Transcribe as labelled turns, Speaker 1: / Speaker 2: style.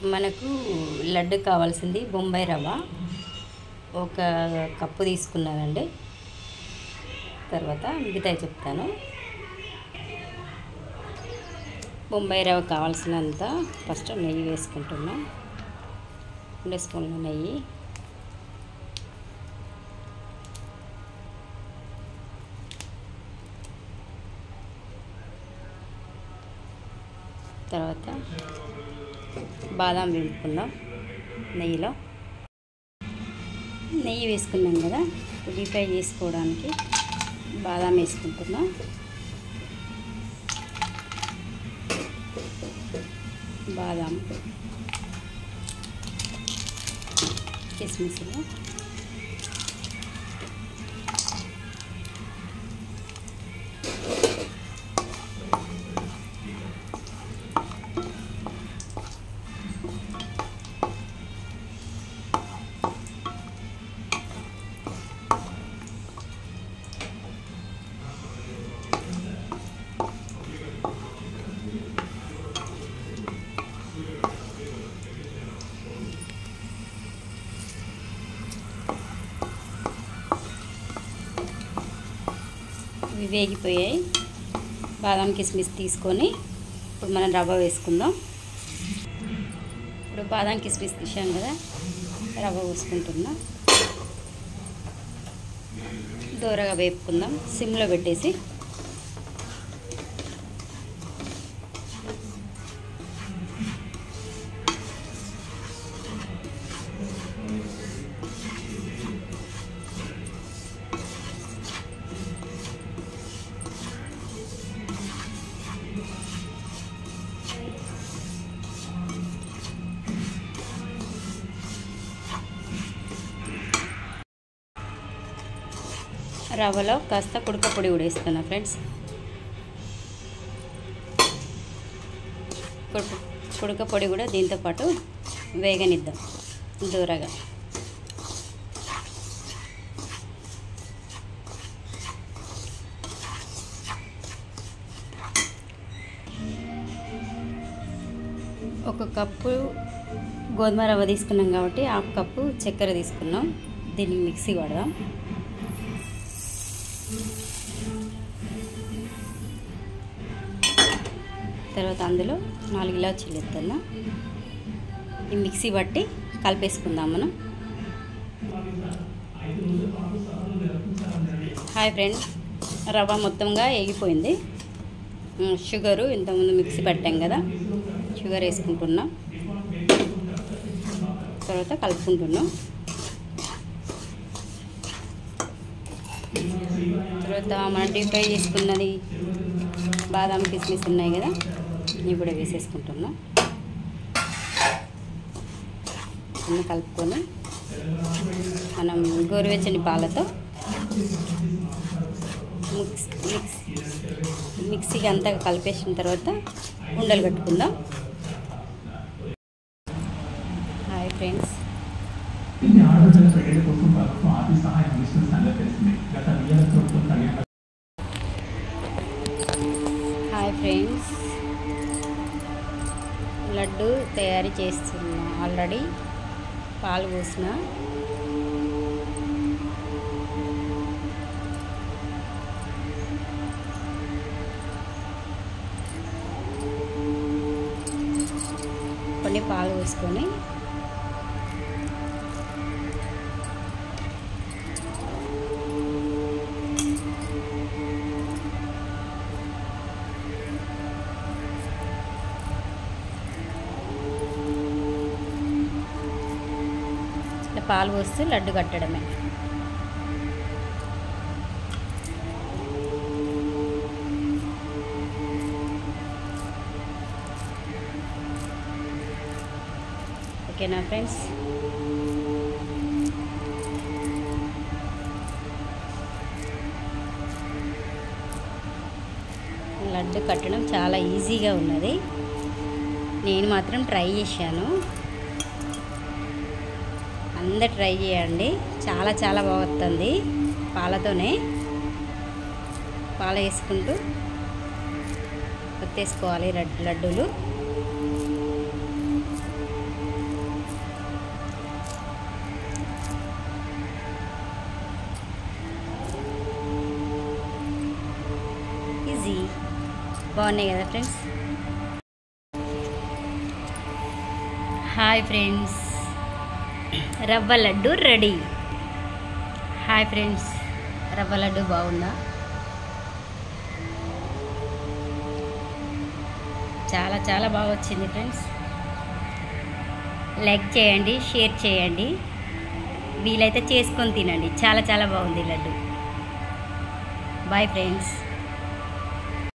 Speaker 1: మనకు లడ్డు కావాల్సింది బొంబాయి రవ్వ ఒక కప్పు తీసుకున్నానండి. తర్వాత మిగతాయి చెప్తాను. బొంబాయి రవ్వ కావాల్సినంత ఫస్ట్ నెయ్యి వేసుకుంటున్నాం. 2 స్పూన్ల నెయ్యి, తర్వాత బాదాం వేసుకుందాం. నెయ్యి వేసుకున్నాం కదా, డీప్ ఫ్రై చేసుకోవడానికి బాదాం వేసుకుంటున్నాం. బాదాం, కిస్మిస్లు, ఇవి వేగిపోయాయి. బాదం కిస్మిస్ తీసుకొని ఇప్పుడు మనం రవ్వ వేసుకుందాం. ఇప్పుడు బాదం కిస్మిస్ తీసాం కదా, రవ్వ పోసుకుంటున్నాం. దూరగా వేపుకుందాం సిమ్లో పెట్టేసి. రవ్వలో కాస్త కుడక పొడి కూడా వేస్తున్నా ఫ్రెండ్స్. కుడక పొడి కూడా దీంతో పాటు వేగనిద్దాం దూరగా. ఒక కప్పు గోధుమ రవ్వ తీసుకున్నాం కాబట్టి 1/2 కప్పు చక్కెర తీసుకున్నాం. దీన్ని మిక్సీ పడదాం. తర్వాత అందులో 4 ఇలాచీలు ఎత్తున్నా. ఈ మిక్సీ బట్టి కలిపేసుకుందాం మనం. హాయ్ ఫ్రెండ్స్, రవ్వ మొత్తంగా వేగిపోయింది. షుగరు ఇంతకుముందు మిక్సీ పట్టాం కదా, షుగర్ వేసుకుంటున్నాం. తర్వాత కలుపుకుంటున్నాం. తర్వాత మనం డీప్ ఫ్రై చేసుకున్నది బాదాం కిస్మిస్ ఉన్నాయి కదా, ఇవి కూడా వేసేసుకుంటున్నాం. అన్నీ కలుపుకొని మనం గోరువెచ్చని పాలతో మిక్సీకి అంతా కలిపేసిన తర్వాత ఉండలు కట్టుకుందాం. హాయ్ ఫ్రెండ్స్, లడ్డు తయారు చేస్తున్నా. ఆల్రెడీ పాలు పోసిన. కొన్ని పాలు పోసుకొని పాలు పోస్తే లడ్డు కట్టడమే. ఓకేనా ఫ్రెండ్స్? లడ్డు కట్టడం చాలా ఈజీగా ఉన్నది. నేను మాత్రం ట్రై చేశాను. అందరు ట్రై చేయండి, చాలా చాలా బాగుంటుంది. పాలతోనే పాలు వేసుకుంటూ ఒత్తేసుకోవాలి లడ్డూలు. బాగున్నాయి కదా ఫ్రెండ్స్. హాయ్ ఫ్రెండ్స్, రవ్వ లడ్డు రెడీ. హాయ్ ఫ్రెండ్స్, రవ్వ లడ్డు బాగుందా? చాలా చాలా బాగా వచ్చింది ఫ్రెండ్స్. లైక్ చేయండి, షేర్ చేయండి, వీలైతే చేసుకొని తినండి. చాలా చాలా బాగుంది లడ్డు. Bye friends.